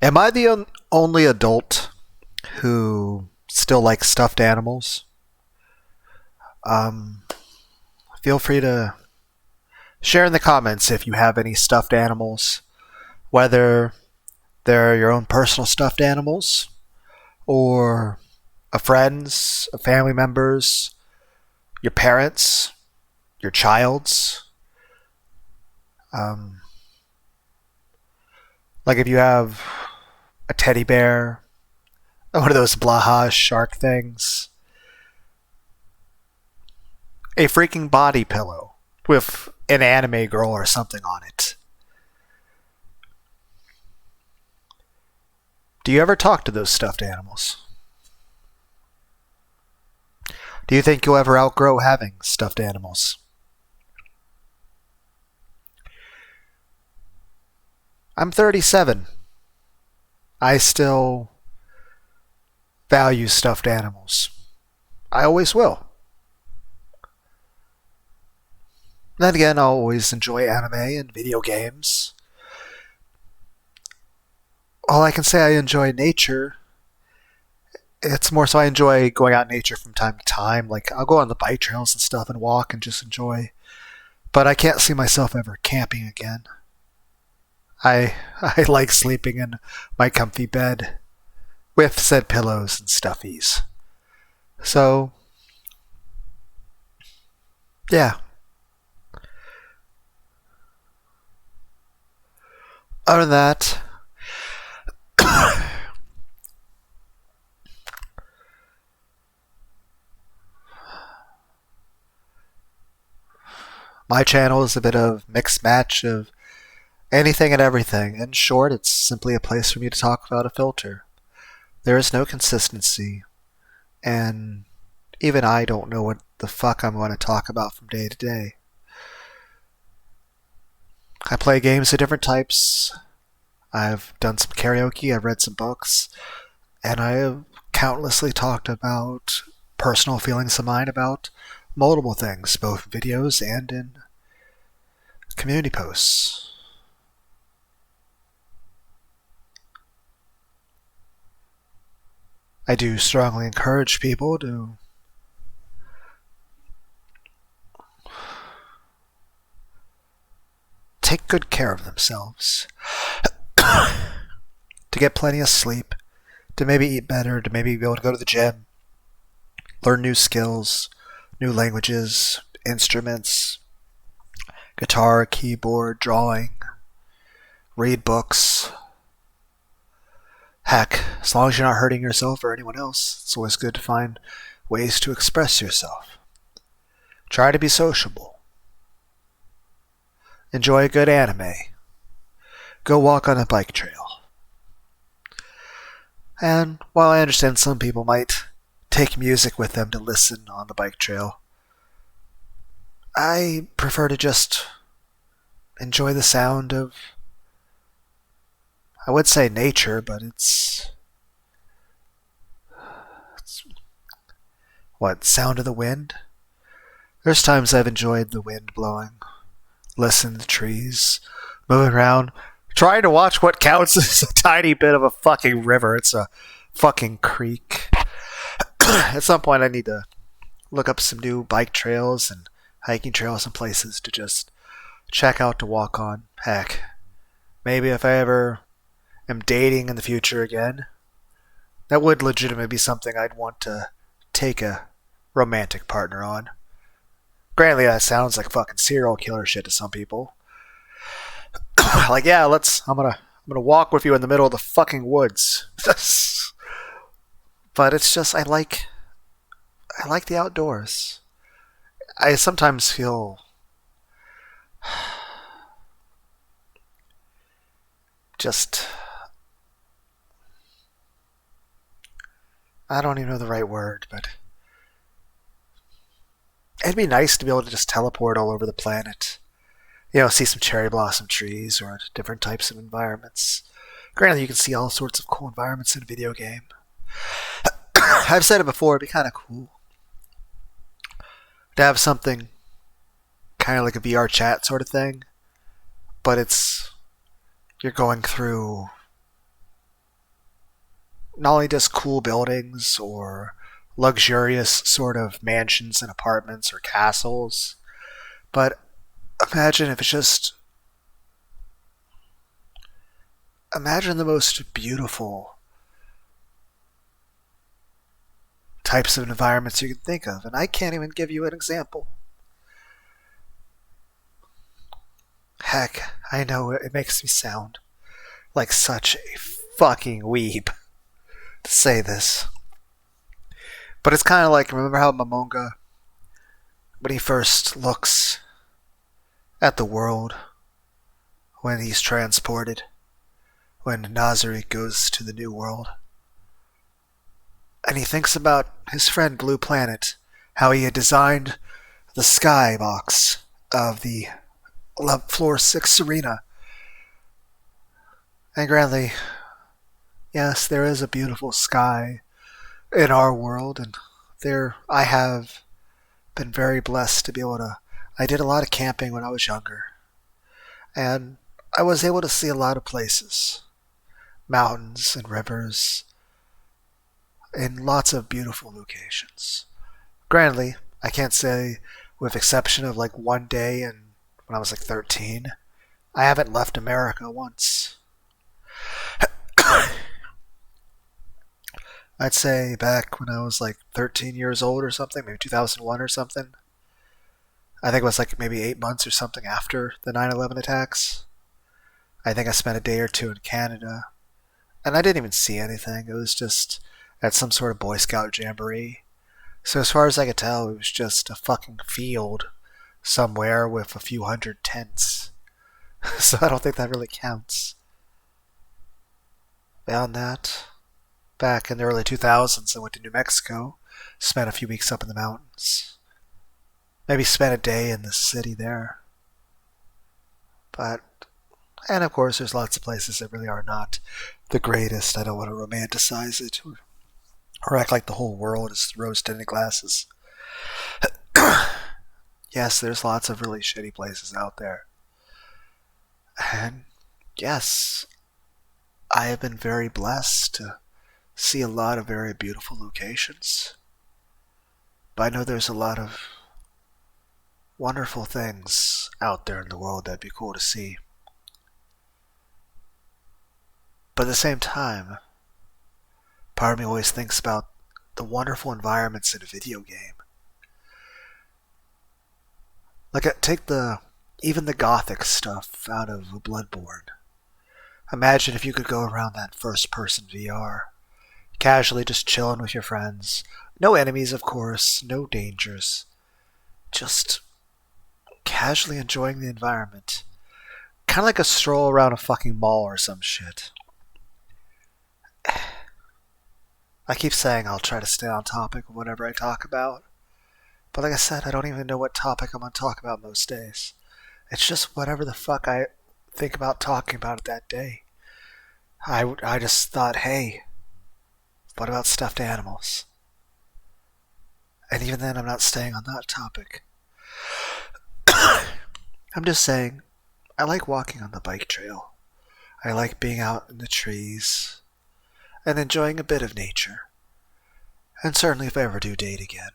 Am I the only adult who still likes stuffed animals? Um, Feel free to share in the comments if you have any stuffed animals, whether they're your own personal stuffed animals or a friend's, a family member's, your parents', your child's. Um, like if you have a teddy bear, one of those Blaha shark things, a freaking body pillow with an anime girl or something on it. Do you ever talk to those stuffed animals? Do you think you'll ever outgrow having stuffed animals? I'm 37. I still value stuffed animals. I always will. Then again, I'll always enjoy anime and video games. All I can say, I enjoy nature. It's more so I enjoy going out in nature from time to time. Like, I'll go on the bike trails and stuff and walk and just enjoy. But I can't see myself ever camping again. I I like sleeping in my comfy bed with said pillows and stuffies. So, yeah. Other than that, my channel is a bit of mixed match of anything and everything. In short, it's simply a place for me to talk without a filter. There is no consistency, and even I don't know what the fuck I'm going to talk about from day to day. I play games of different types. I've done some karaoke, I've read some books, and I have countlessly talked about personal feelings of mine about multiple things, both videos and in community posts. I do strongly encourage people to take good care of themselves, to get plenty of sleep, to maybe eat better, to maybe be able to go to the gym, learn new skills, new languages, instruments, guitar, keyboard, drawing, read books. Heck, as long as you're not hurting yourself or anyone else, it's always good to find ways to express yourself. Try to be sociable. Enjoy a good anime. Go walk on a bike trail. And while I understand some people might take music with them to listen on the bike trail, I prefer to just enjoy the sound of, I would say nature, but it's what, sound of the wind? There's times I've enjoyed the wind blowing, listen to the trees, moving around, trying to watch what counts as a tiny bit of a fucking river. It's a fucking creek. At some point I need to look up some new bike trails and hiking trails and places to just check out to walk on. Heck, maybe if I ever am dating in the future again, that would legitimately be something I'd want to take a romantic partner on. Granted, that sounds like fucking serial killer shit to some people. Like, yeah, I'm gonna walk with you in the middle of the fucking woods. But it's just I like the outdoors. I sometimes feel just, I don't even know the right word, but it'd be nice to be able to just teleport all over the planet. You know, see some cherry blossom trees or different types of environments. Granted, you can see all sorts of cool environments in a video game. I've said it before, it'd be kind of cool to have something kind of like a VR chat sort of thing, but you're going through not only just cool buildings or luxurious sort of mansions and apartments or castles, but imagine if it's just imagine the most beautiful types of environments you can think of, and I can't even give you an example. Heck, I know it makes me sound like such a fucking weeb to say this. But it's kind of like, remember how Momonga, when he first looks at the world, when he's transported, when Nazari goes to the new world, and he thinks about his friend Blue Planet, how he had designed the skybox of the floor 6 arena. And grandly, yes, there is a beautiful sky in our world, and there I have been very blessed to be able to. I did a lot of camping when I was younger, and I was able to see a lot of places, mountains and rivers, in lots of beautiful locations. Granted, I can't say, with exception of like one day and when I was like 13, I haven't left America once. I'd say back when I was like 13 years old or something, maybe 2001 or something. I think it was like maybe 8 months or something after the 9/11 attacks. I think I spent a day or two in Canada. And I didn't even see anything. It was just at some sort of Boy Scout jamboree. So as far as I could tell, it was just a fucking field somewhere with a few hundred tents. So I don't think that really counts. Beyond that, back in the early 2000s, I went to New Mexico, spent a few weeks up in the mountains. Maybe spent a day in the city there. And of course, there's lots of places that really are not the greatest. I don't want to romanticize it or act like the whole world is rose-tinted glasses. Yes, there's lots of really shitty places out there. And yes, I have been very blessed to see a lot of very beautiful locations. But I know there's a lot of wonderful things out there in the world that'd be cool to see. But at the same time, part of me always thinks about the wonderful environments in a video game. Like, take even the gothic stuff out of Bloodborne. Imagine if you could go around that first-person VR, casually just chilling with your friends. No enemies, of course, no dangers. Just casually enjoying the environment. Kind of like a stroll around a fucking mall or some shit. I keep saying I'll try to stay on topic of whatever I talk about. But like I said, I don't even know what topic I'm going to talk about most days. It's just whatever the fuck I think about talking about it that day. I just thought, hey, what about stuffed animals? And even then, I'm not staying on that topic. I'm just saying, I like walking on the bike trail. I like being out in the trees and enjoying a bit of nature. And certainly if I ever do date again,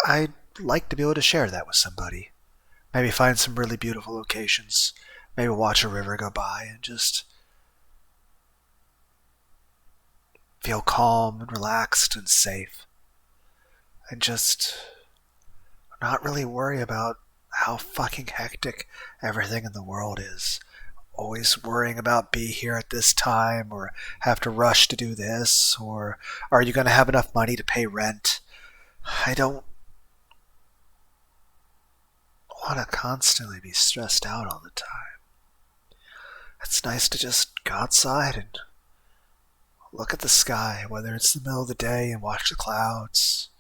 I'd like to be able to share that with somebody. Maybe find some really beautiful locations. Maybe watch a river go by and just feel calm and relaxed and safe. And just not really worry about how fucking hectic everything in the world is. Always worrying about be here at this time or have to rush to do this or are you going to have enough money to pay rent? I don't want to constantly be stressed out all the time. It's nice to just go outside and look at the sky, whether it's the middle of the day and watch the clouds,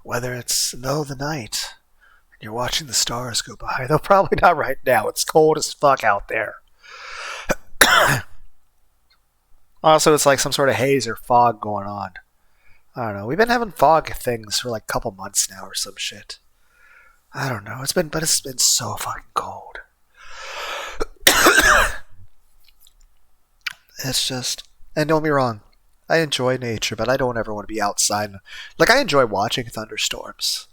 whether it's the middle of the night and you're watching the stars go by. Though probably not right now. It's cold as fuck out there. Also, it's like some sort of haze or fog going on. I don't know. We've been having fog things for like a couple months now or some shit. I don't know. It's been so fucking cold. It's just, and don't get me wrong, I enjoy nature, but I don't ever want to be outside. Like, I enjoy watching thunderstorms,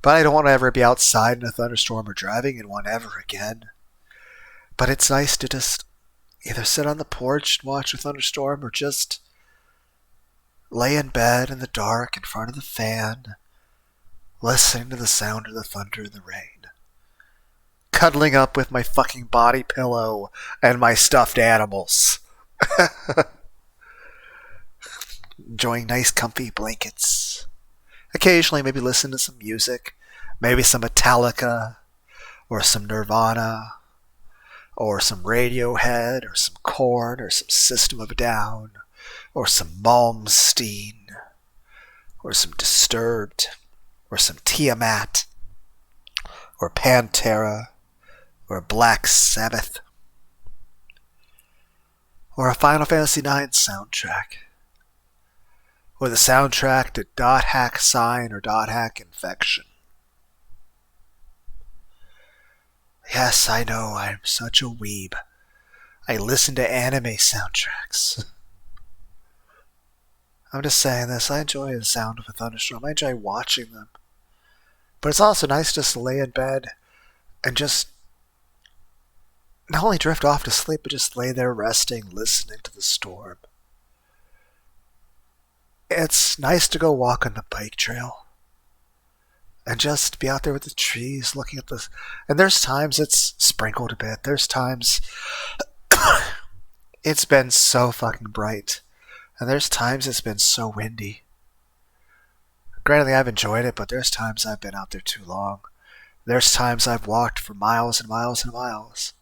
but I don't want to ever be outside in a thunderstorm or driving in one ever again. But it's nice to just either sit on the porch and watch a thunderstorm or just lay in bed in the dark in front of the fan, listening to the sound of the thunder and the rain. Cuddling up with my fucking body pillow and my stuffed animals. Enjoying nice comfy blankets. Occasionally maybe listen to some music. Maybe some Metallica or some Nirvana or some Radiohead or some Korn or some System of a Down or some Malmsteen or some Disturbed or some Tiamat or Pantera or Black Sabbath or a Final Fantasy IX soundtrack or the soundtrack to Dot Hack Sign or Dot Hack Infection. Yes, I know, I'm such a weeb. I listen to anime soundtracks. I'm just saying this, I enjoy the sound of a thunderstorm. I enjoy watching them. But it's also nice just to lay in bed and just not only drift off to sleep, but just lay there resting, listening to the storm. It's nice to go walk on the bike trail and just be out there with the trees looking at the... And there's times it's sprinkled a bit. There's times it's been so fucking bright. And there's times it's been so windy. Granted, I've enjoyed it, but there's times I've been out there too long. There's times I've walked for miles and miles and miles.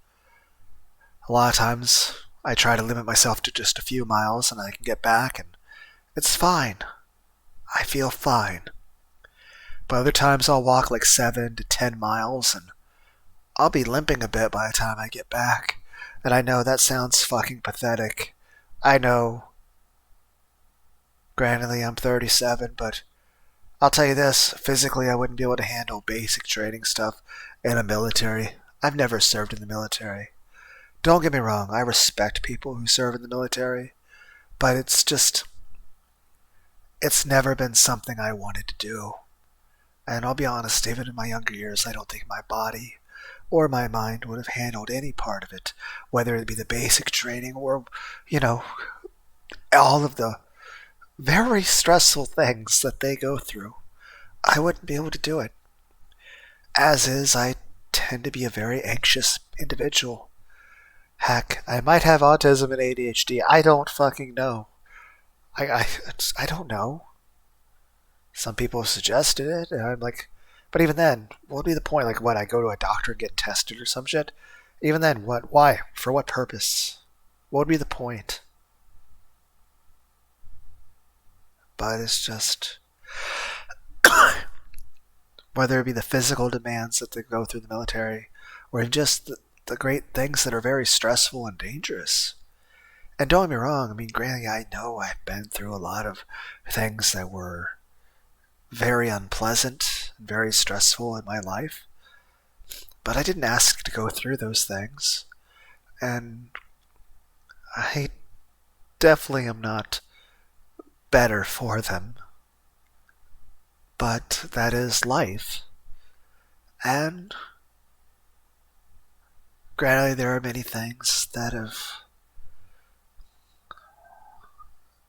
A lot of times I try to limit myself to just a few miles and I can get back and it's fine. I feel fine. But other times I'll walk like 7 to 10 miles and I'll be limping a bit by the time I get back. And I know that sounds fucking pathetic. I know. Granted, I'm 37, but I'll tell you this, physically I wouldn't be able to handle basic training stuff in a military. I've never served in the military. Don't get me wrong, I respect people who serve in the military, but it's never been something I wanted to do. And I'll be honest, even in my younger years, I don't think my body or my mind would have handled any part of it, whether it be the basic training or, all of the very stressful things that they go through. I wouldn't be able to do it. As is, I tend to be a very anxious individual. Heck, I might have autism and ADHD. I don't fucking know. I don't know. Some people have suggested it, and I'm like, but even then, what would be the point? Like, what, I go to a doctor and get tested or some shit? Even then, what? Why? For what purpose? What would be the point? But it's just... whether it be the physical demands that they go through the military, or just the great things that are very stressful and dangerous. And don't get me wrong, I mean, granted, I know I've been through a lot of things that were very unpleasant and very stressful in my life. But I didn't ask to go through those things. And I definitely am not better for them. But that is life. And granted, there are many things that have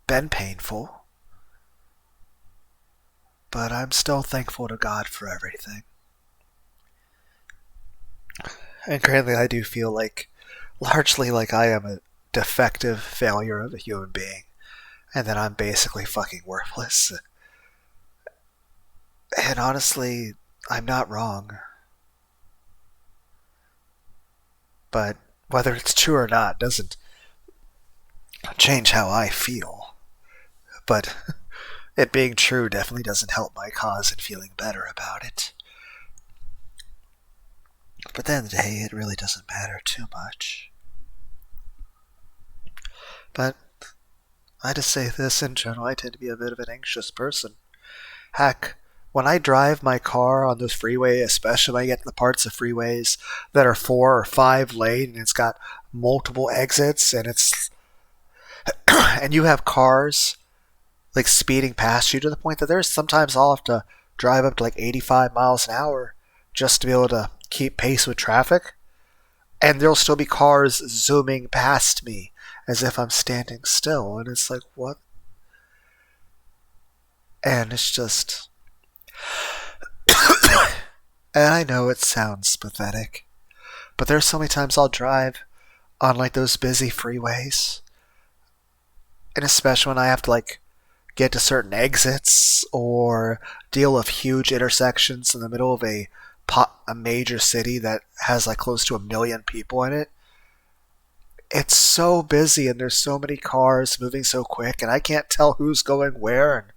been painful. But I'm still thankful to God for everything. And granted, I do feel largely like I am a defective failure of a human being. And that I'm basically fucking worthless. And honestly, I'm not wrong. But whether it's true or not doesn't change how I feel. But it being true definitely doesn't help my cause in feeling better about it. But at the end of the day, it really doesn't matter too much. But I just say this in general, I tend to be a bit of an anxious person. Heck, when I drive my car on those freeways, especially when I get to the parts of freeways that are 4 or 5 lane and it's got multiple exits and it's and you have cars like speeding past you to the point that there's sometimes I'll have to drive up to like 85 miles an hour just to be able to keep pace with traffic. And there'll still be cars zooming past me as if I'm standing still. And it's like, what? And it's just. And I know it sounds pathetic, but there's so many times I'll drive on like those busy freeways. And especially when I have to like get to certain exits or deal with huge intersections in the middle of a major city that has like close to 1 million people in it. It's so busy and there's so many cars moving so quick and I can't tell who's going where. And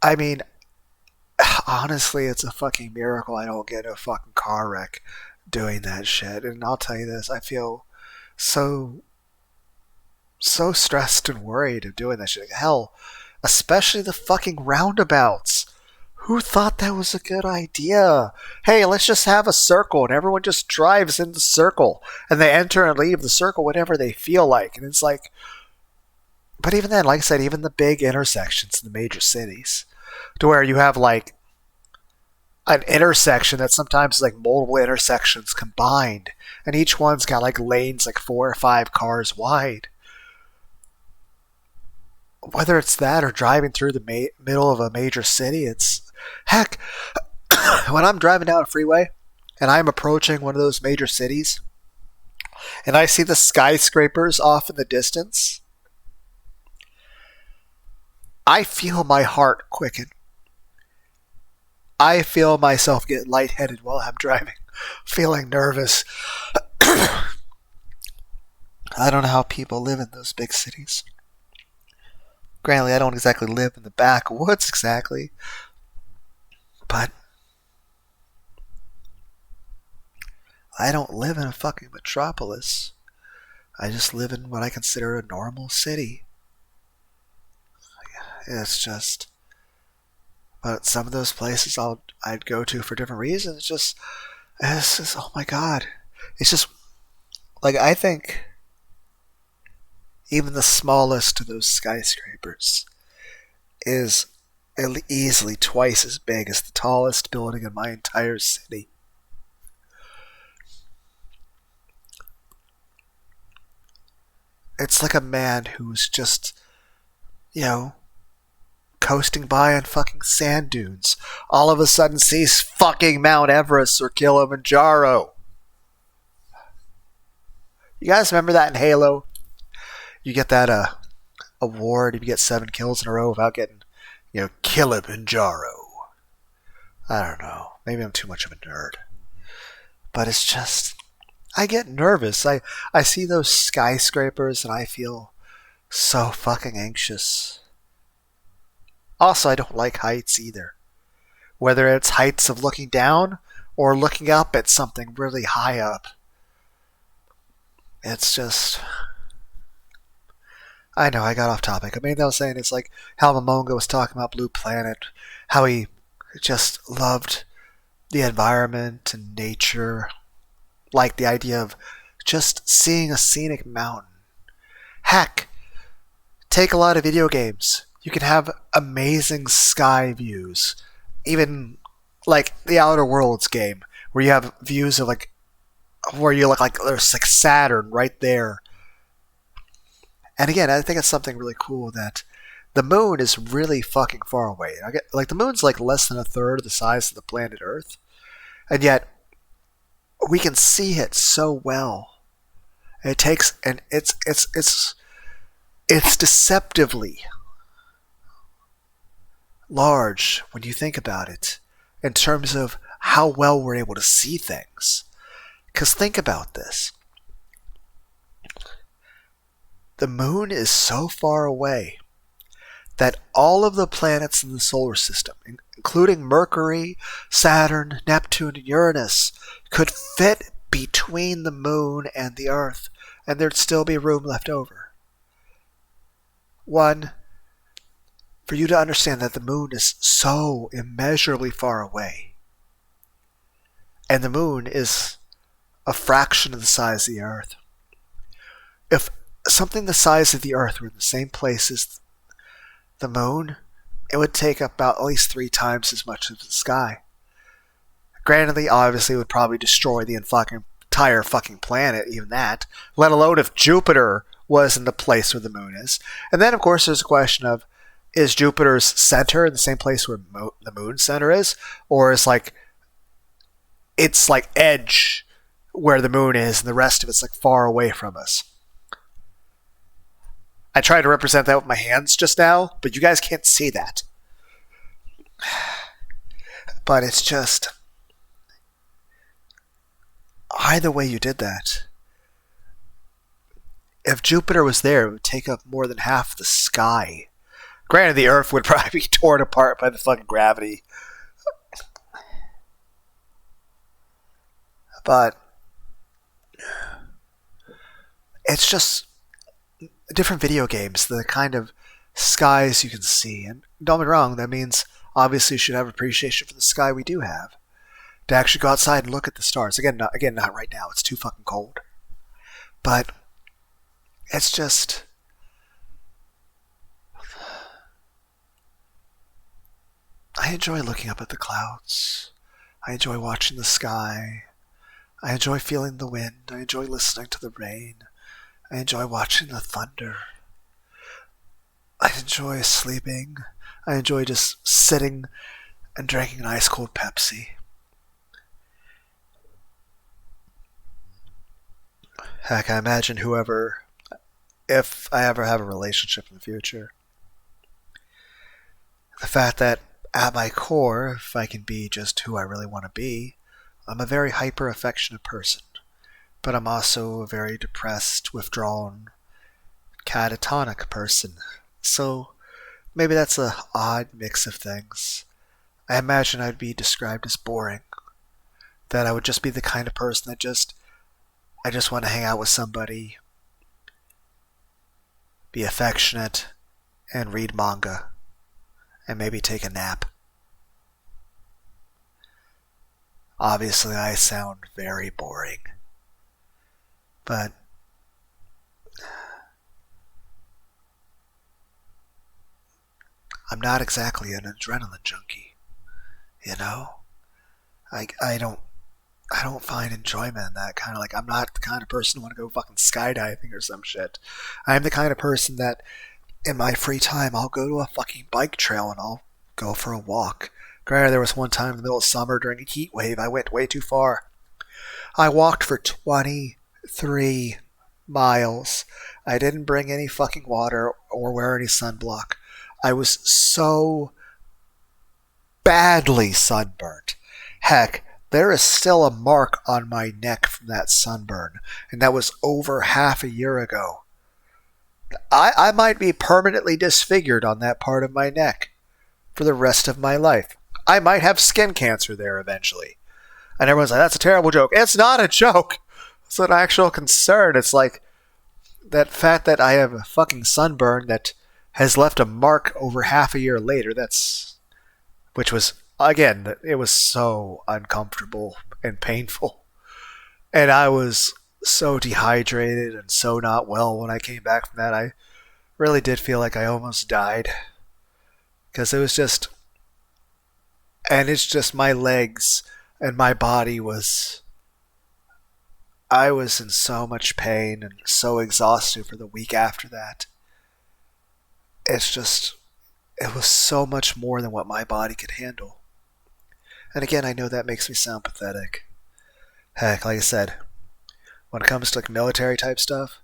I mean, honestly, it's a fucking miracle I don't get in a fucking car wreck doing that shit. And I'll tell you this, I feel so stressed and worried of doing that shit. Hell, especially the fucking roundabouts. Who thought that was a good idea? Hey, let's just have a circle and everyone just drives in the circle and they enter and leave the circle whenever they feel like. And it's like, but even then, like I said, even the big intersections in the major cities, to where you have like an intersection that sometimes is like multiple intersections combined, and each one's got like lanes like 4 or 5 cars wide. Whether it's that or driving through the middle of a major city, it's heck. When I'm driving down a freeway and I'm approaching one of those major cities, and I see the skyscrapers off in the distance, I feel my heart quicken. I feel myself get lightheaded while I'm driving, feeling nervous. I don't know how people live in those big cities. Granted, I don't exactly live in the backwoods exactly, but I don't live in a fucking metropolis. I just live in what I consider a normal city. It's just, but some of those places I'd go to for different reasons. It's just, oh my god. It's just, like, I think even the smallest of those skyscrapers is easily twice as big as the tallest building in my entire city. It's like a man who's just, coasting by on fucking sand dunes, all of a sudden sees fucking Mount Everest or Kilimanjaro. You guys remember that in Halo? You get that award if you get 7 kills in a row without getting, Kilimanjaro. I don't know. Maybe I'm too much of a nerd. But it's just, I get nervous. I see those skyscrapers and I feel so fucking anxious. Also, I don't like heights either. Whether it's heights of looking down or looking up at something really high up. It's just, I know I got off topic. I mean, I was saying it's like how Momonga was talking about Blue Planet, how he just loved the environment and nature, like the idea of just seeing a scenic mountain. Heck, take a lot of video games. You can have amazing sky views. Even like the Outer Worlds game, where you have views of like, where you look like there's like Saturn right there. And again, I think it's something really cool that the moon is really fucking far away. Like the moon's like less than a third of the size of the planet Earth, and yet we can see it so well. And it takes, and it's deceptively large when you think about it in terms of how well we're able to see things. Because think about this. The moon is so far away that all of the planets in the solar system, including Mercury, Saturn, Neptune, and Uranus, could fit between the moon and the Earth, and there'd still be room left over. One, for you to understand that the moon is so immeasurably far away, and the moon is a fraction of the size of the Earth. If something the size of the Earth were in the same place as the moon, it would take up about at least 3 times as much of the sky. Granted, obviously, it would probably destroy the entire fucking planet, even that, let alone if Jupiter was in the place where the moon is. And then, of course, there's a question of, is Jupiter's center in the same place where the moon's center is? Or is it's like edge where the moon is and the rest of it's like far away from us? I tried to represent that with my hands just now, but you guys can't see that. But it's just, either way you did that, if Jupiter was there, it would take up more than half the sky. Granted, the Earth would probably be torn apart by the fucking gravity. But it's just different video games, the kind of skies you can see. And don't get me wrong, that means obviously you should have appreciation for the sky we do have. To actually go outside and look at the stars. Again, not right now. It's too fucking cold. But it's just, I enjoy looking up at the clouds. I enjoy watching the sky. I enjoy feeling the wind. I enjoy listening to the rain. I enjoy watching the thunder. I enjoy sleeping. I enjoy just sitting and drinking an ice cold Pepsi. Heck, I imagine if I ever have a relationship in the future, the fact that at my core, if I can be just who I really want to be, I'm a very hyper-affectionate person. But I'm also a very depressed, withdrawn, catatonic person. So maybe that's an odd mix of things. I imagine I'd be described as boring. That I would just be the kind of person that I just want to hang out with somebody, be affectionate, and read manga, and maybe take a nap. Obviously, I sound very boring, but I'm not exactly an adrenaline junkie, you know? I don't find enjoyment in that kind of, I'm not the kind of person who want to go fucking skydiving or some shit. I'm the kind of person that in my free time I'll go to a fucking bike trail and I'll go for a walk. Granted, there was one time in the middle of summer during a heat wave I went way too far. I walked for 23 miles. I didn't bring any fucking water or wear any sunblock. I was so badly sunburnt. Heck, there is still a mark on my neck from that sunburn, and that was over half a year ago. I might be permanently disfigured on that part of my neck for the rest of my life. I might have skin cancer there eventually. And everyone's like, that's a terrible joke. It's not a joke. It's an actual concern. It's like that fact that I have a fucking sunburn that has left a mark over half a year later. Which was, again, it was so uncomfortable and painful. And I was so dehydrated and so not well when I came back from that. I really did feel like I almost died. Because it was just, and it's just my legs and my body I was in so much pain and so exhausted for the week after that. It was so much more than what my body could handle. And again, I know that makes me sound pathetic. Heck, like I said, when it comes to military type stuff,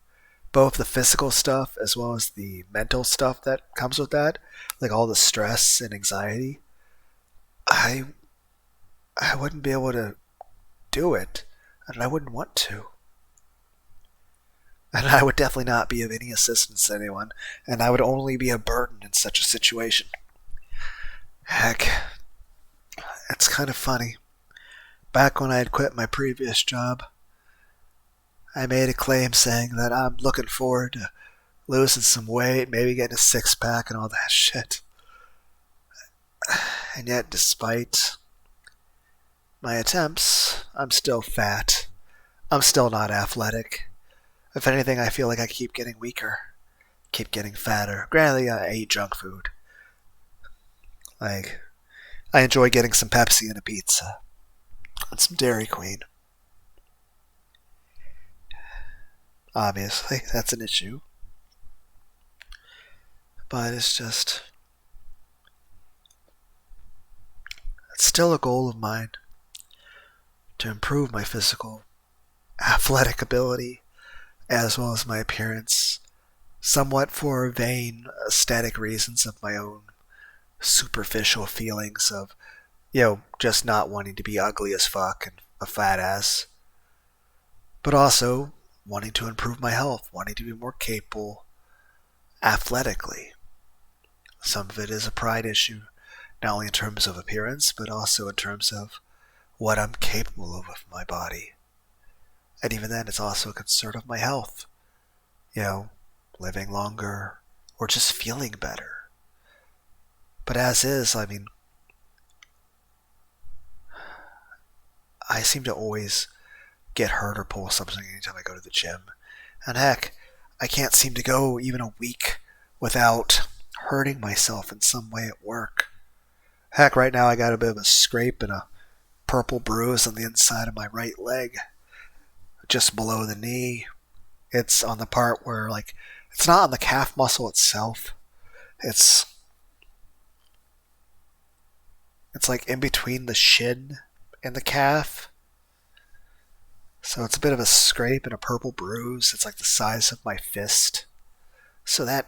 both the physical stuff as well as the mental stuff that comes with that, like all the stress and anxiety, I wouldn't be able to do it, and I wouldn't want to. And I would definitely not be of any assistance to anyone, and I would only be a burden in such a situation. Heck, it's kind of funny. Back when I had quit my previous job, I made a claim saying that I'm looking forward to losing some weight, maybe getting a six-pack and all that shit. And yet, despite my attempts, I'm still fat. I'm still not athletic. If anything, I feel like I keep getting weaker, keep getting fatter. Granted, I eat junk food. Like, I enjoy getting some Pepsi and a pizza and some Dairy Queen. Obviously, that's an issue. But it's still a goal of mine to improve my physical athletic ability as well as my appearance, somewhat for vain aesthetic reasons of my own superficial feelings of, just not wanting to be ugly as fuck and a fat ass, but also wanting to improve my health, wanting to be more capable athletically. Some of it is a pride issue, not only in terms of appearance, but also in terms of what I'm capable of with my body. And even then, it's also a concern of my health. Living longer or just feeling better. But as is, I seem to always get hurt or pull something anytime I go to the gym. And heck, I can't seem to go even a week without hurting myself in some way at work. Heck, right now I got a bit of a scrape and a purple bruise on the inside of my right leg, just below the knee. It's on the part where, it's not on the calf muscle itself. It's like in between the shin and the calf. So it's a bit of a scrape and a purple bruise. It's like the size of my fist. So that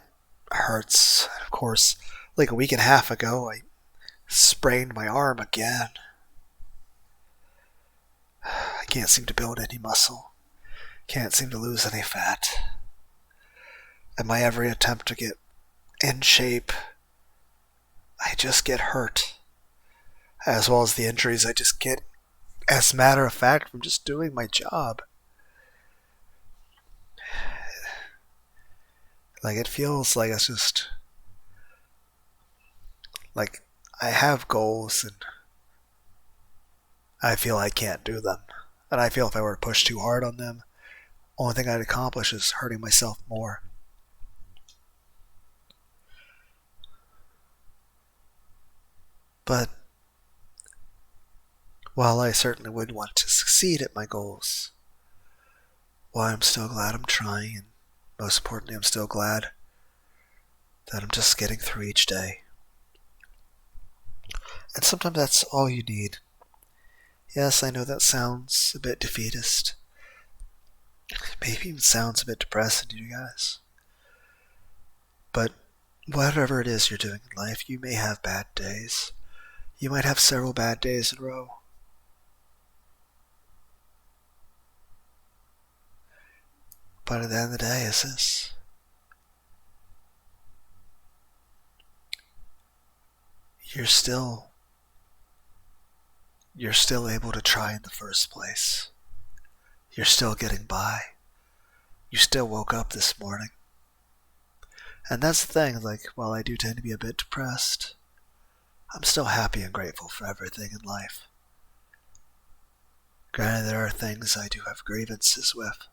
hurts. Of course, like a week and a half ago, I sprained my arm again. I can't seem to build any muscle. Can't seem to lose any fat. And my every attempt to get in shape, I just get hurt. As well as the injuries I just get, as a matter of fact, from just doing my job. It feels like it's just, I have goals and I feel I can't do them. And I feel if I were to push too hard on them, only thing I'd accomplish is hurting myself more. But while I certainly would want to succeed at my goals, while I'm still glad I'm trying, and most importantly, I'm still glad that I'm just getting through each day. And sometimes that's all you need. Yes, I know that sounds a bit defeatist. Maybe even sounds a bit depressing to you guys. But whatever it is you're doing in life, you may have bad days. You might have several bad days in a row. But at the end of the day, is this. You're still able to try in the first place. You're still getting by. You still woke up this morning. And that's the thing, while I do tend to be a bit depressed, I'm still happy and grateful for everything in life. Granted, there are things I do have grievances with.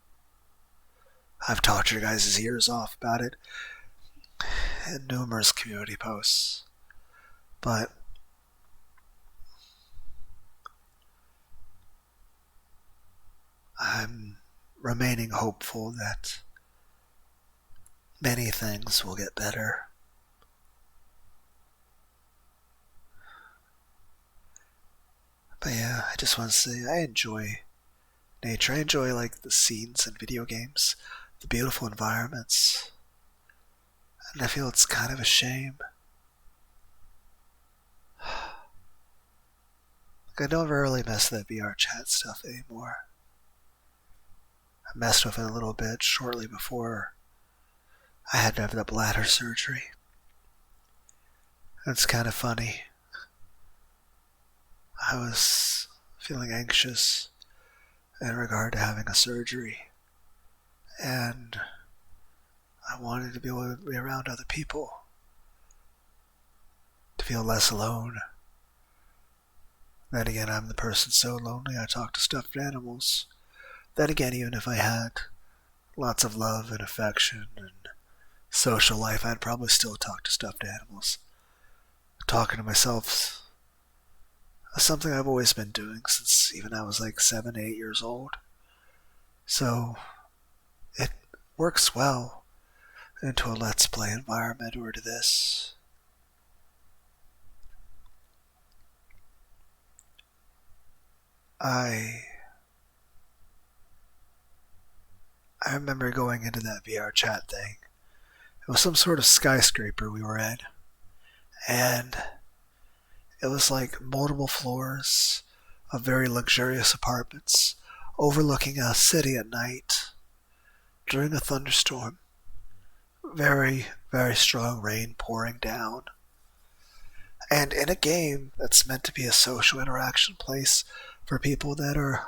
I've talked your guys' ears off about it in numerous community posts. But I'm remaining hopeful that many things will get better. But yeah, I just want to say I enjoy nature. I enjoy the scenes in video games, the beautiful environments. And I feel it's kind of a shame. I don't really mess with that VR chat stuff anymore. I messed with it a little bit shortly before I had to have the bladder surgery. It's kind of funny. I was feeling anxious in regard to having a surgery, and I wanted to be able to be around other people, to feel less alone. Then again, I'm the person so lonely I talk to stuffed animals. Then again, even if I had lots of love and affection and social life, I'd probably still talk to stuffed animals. talking to myself is something I've always been doing since even I was like 7, 8 years old. So it works well into a Let's Play environment or to this. I remember going into that VR chat thing. It was some sort of skyscraper we were in, and it was like multiple floors of very luxurious apartments overlooking a city at night during a thunderstorm. Very, very strong rain pouring down. And in a game that's meant to be a social interaction place for people that are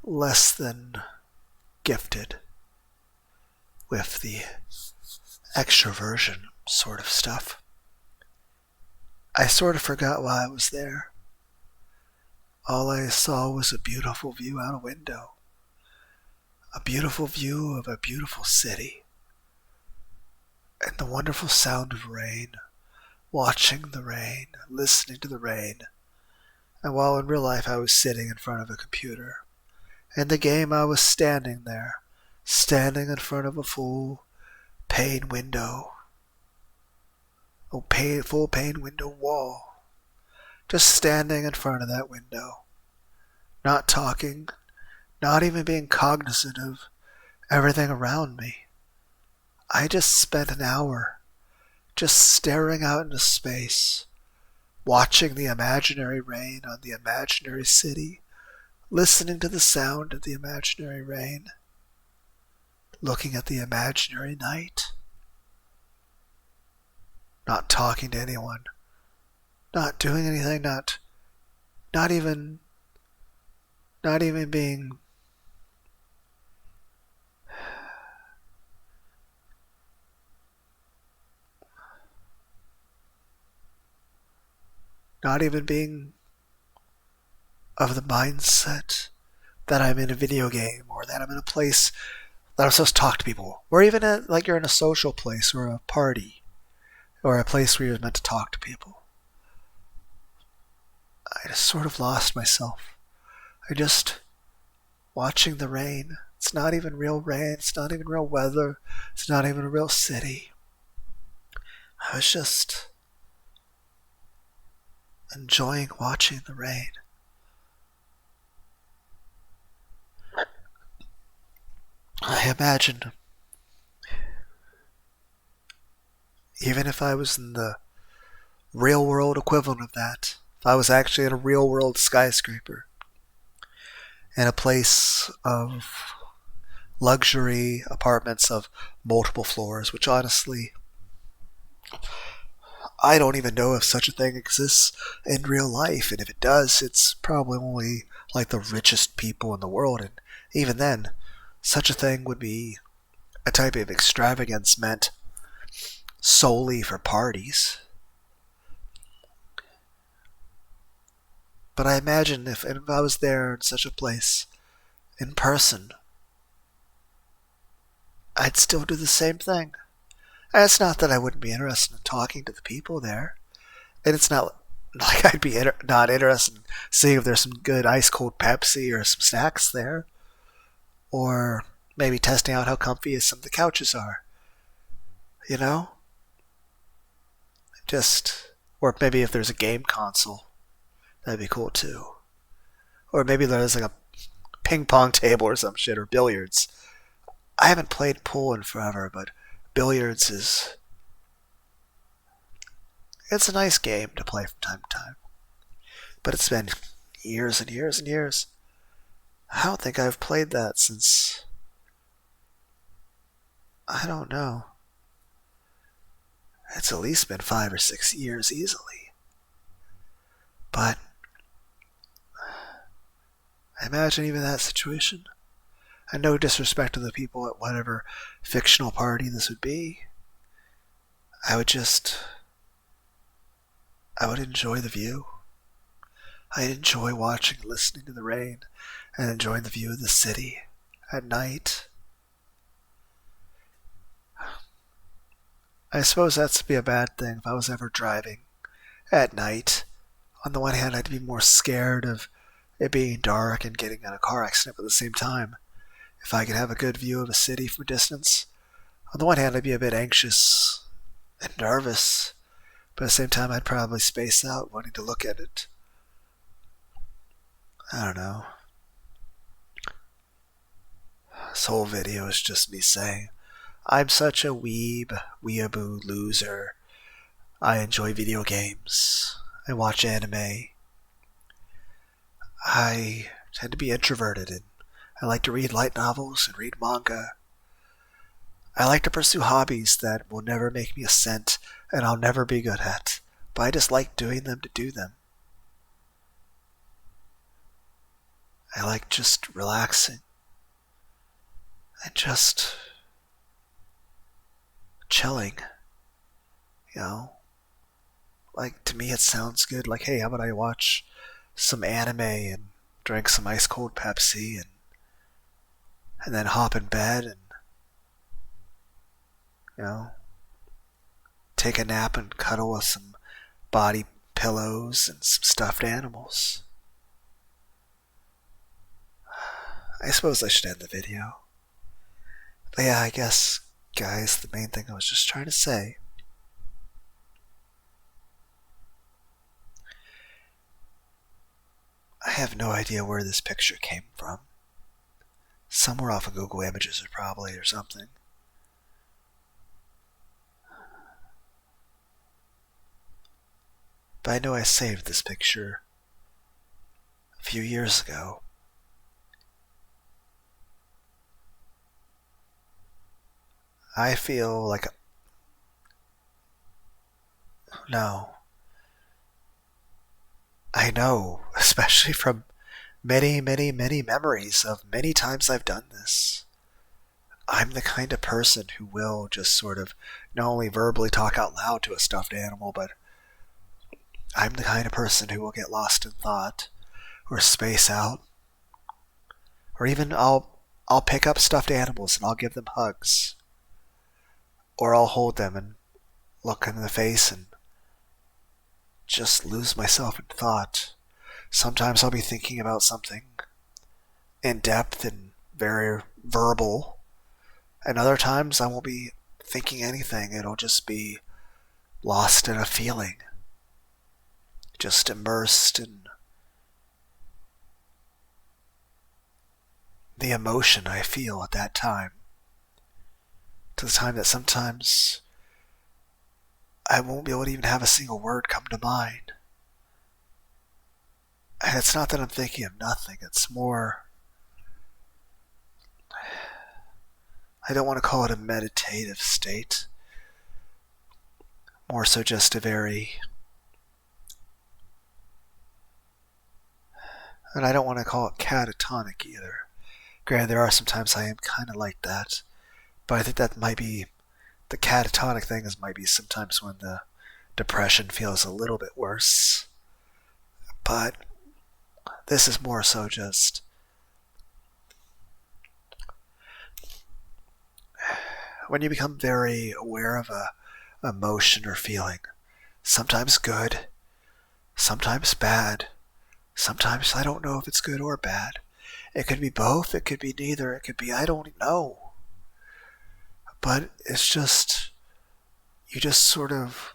less than gifted with the extroversion sort of stuff, I sort of forgot why I was there. All I saw was a beautiful view out a window. A beautiful view of a beautiful city. And the wonderful sound of rain. Watching the rain, listening to the rain. And while in real life I was sitting in front of a computer. In the game I was standing there. Standing in front of a full pane window. Full pane window wall. Just standing in front of that window. Not talking. Not even being cognizant of everything around me. I just spent an hour just staring out into space, watching the imaginary rain on the imaginary city, listening to the sound of the imaginary rain, looking at the imaginary night, not talking to anyone, not doing anything, not even being not even being of the mindset that I'm in a video game or that I'm in a place that I'm supposed to talk to people, or even like you're in a social place or a party or a place where you're meant to talk to people. I just sort of lost myself. I just watching the rain. It's not even real rain. It's not even real weather. It's not even a real city. I was just enjoying watching the rain. I imagined, even if I was in the real world equivalent of that, if I was actually in a real world skyscraper, in a place of luxury apartments of multiple floors, which honestly, I don't even know if such a thing exists in real life, and if it does, it's probably only like the richest people in the world, and even then, such a thing would be a type of extravagance meant solely for parties. But I imagine if I was there in such a place, in person, I'd still do the same thing. And it's not that I wouldn't be interested in talking to the people there. And it's not like I'd be not interested in seeing if there's some good ice-cold Pepsi or some snacks there. Or maybe testing out how comfy some of the couches are. You know? Or maybe if there's a game console, that'd be cool too. Or maybe there's like a ping pong table or some shit, or billiards. I haven't played pool in forever, but billiards it's a nice game to play from time to time. But it's been years and years and years. I don't think I've played that since, I don't know. It's at least been 5 or 6 years easily. But I imagine even that situation. And no disrespect to the people at whatever fictional party this would be. I would enjoy the view. I'd enjoy watching and listening to the rain and enjoying the view of the city at night. I suppose that's to be a bad thing if I was ever driving at night. On the one hand, I'd be more scared of it being dark and getting in a car accident, but at the same time, if I could have a good view of a city from a distance, on the one hand, I'd be a bit anxious and nervous, but at the same time, I'd probably space out wanting to look at it. I don't know. This whole video is just me saying, I'm such a weeaboo loser. I enjoy video games. I watch anime. I tend to be introverted and I like to read light novels and read manga. I like to pursue hobbies that will never make me a cent and I'll never be good at, but I just like doing them to do them. I like just relaxing and just chilling, you know? Like, to me it sounds good. Like, hey, how about I watch some anime and drink some ice cold Pepsi and then hop in bed and, you know, take a nap and cuddle with some body pillows and some stuffed animals. I suppose I should end the video. But yeah, I guess, guys, the main thing I was just trying to say, I have no idea where this picture came from. Somewhere off of Google Images probably or something. But I know I saved this picture a few years ago. I feel like no. I know, especially from many memories of many times I've done this. I'm the kind of person who will just sort of not only verbally talk out loud to a stuffed animal, but I'm the kind of person who will get lost in thought or space out. Or even I'll pick up stuffed animals and I'll give them hugs. Or I'll hold them and look in the face and just lose myself in thought. Sometimes I'll be thinking about something in depth and very verbal, and other times I won't be thinking anything. It'll just be lost in a feeling, just immersed in the emotion I feel at that time, to the time that sometimes I won't be able to even have a single word come to mind. And it's not that I'm thinking of nothing, it's more, I don't want to call it a meditative state, more so just a very, and I don't want to call it catatonic either. Granted, there are some times I am kind of like that, but I think that might be, the catatonic thing is might be sometimes when the depression feels a little bit worse. But this is more so just when you become very aware of a emotion or feeling, sometimes good, sometimes bad, sometimes I don't know if it's good or bad. It could be both, it could be neither, it could be I don't know. But it's just, you just sort of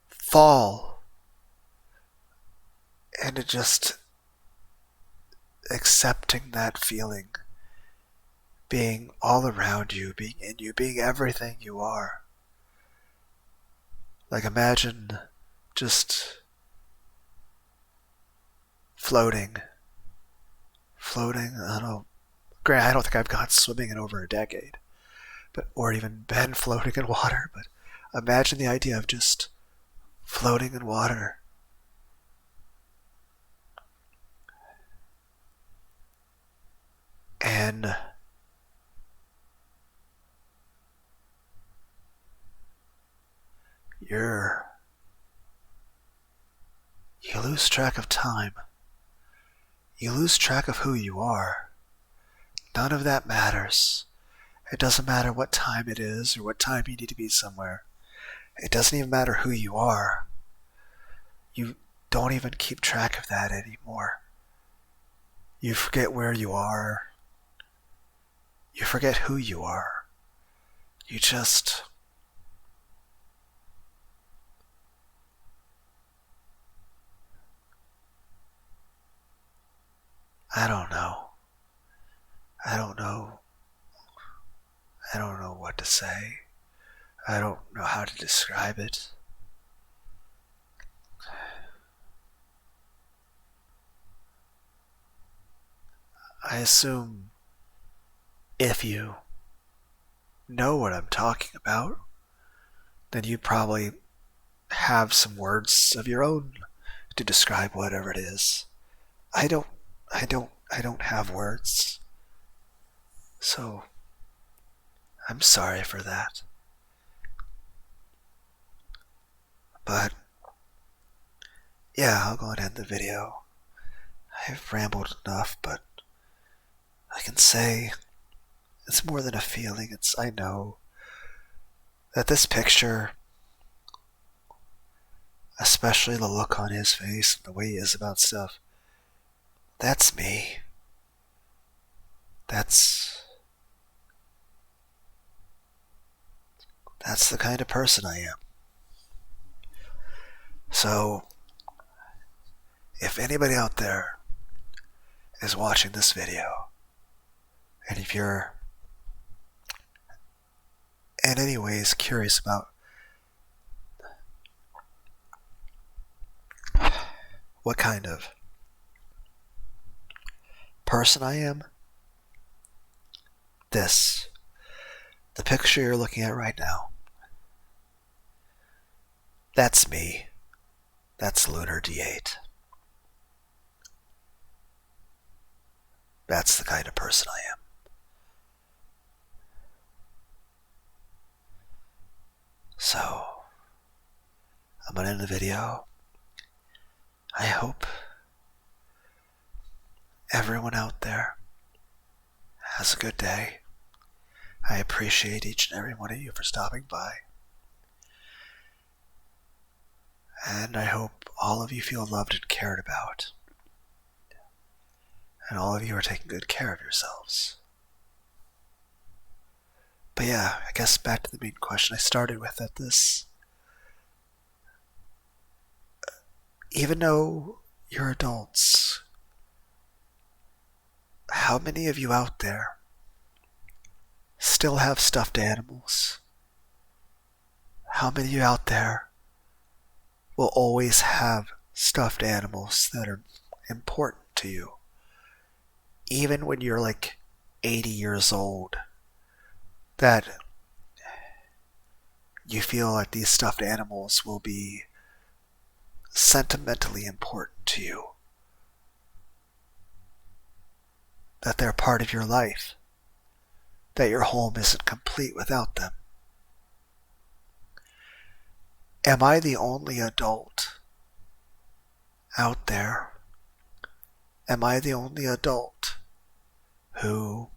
fall into just accepting that feeling, being all around you, being in you, being everything you are. Like imagine just floating, I don't know. Granted, I don't think I've gone swimming in over a decade, but or even been floating in water, but imagine the idea of just floating in water. And you lose track of time. You lose track of who you are. None of that matters. It doesn't matter what time it is or what time you need to be somewhere. It doesn't even matter who you are. You don't even keep track of that anymore. You forget where you are. You forget who you are. You just... I don't know. I don't know. I don't know what to say. I don't know how to describe it. I assume if you know what I'm talking about, then you probably have some words of your own to describe whatever it is. I don't have words. So I'm sorry for that. But yeah, I'll go and end the video. I've rambled enough, but I can say it's more than a feeling. I know that this picture, especially the look on his face and the way he is about stuff, that's me. That's the kind of person I am. So, if anybody out there is watching this video, and if you're in any ways curious about what kind of person I am, the picture you're looking at right now, that's me. That's Lunar D8. That's the kind of person I am. So, I'm going to end the video. I hope everyone out there has a good day. I appreciate each and every one of you for stopping by. And I hope all of you feel loved and cared about. And all of you are taking good care of yourselves. But yeah, I guess back to the main question I started with at this. Even though you're adults, how many of you out there still have stuffed animals? How many of you out there will always have stuffed animals that are important to you? Even when you're like 80 years old, that you feel like these stuffed animals will be sentimentally important to you. That they're part of your life. That your home isn't complete without them. Am I the only adult out there? Am I the only adult who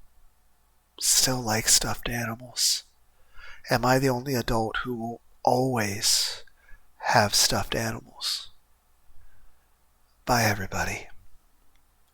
still likes stuffed animals? Am I the only adult who will always have stuffed animals? Bye, everybody.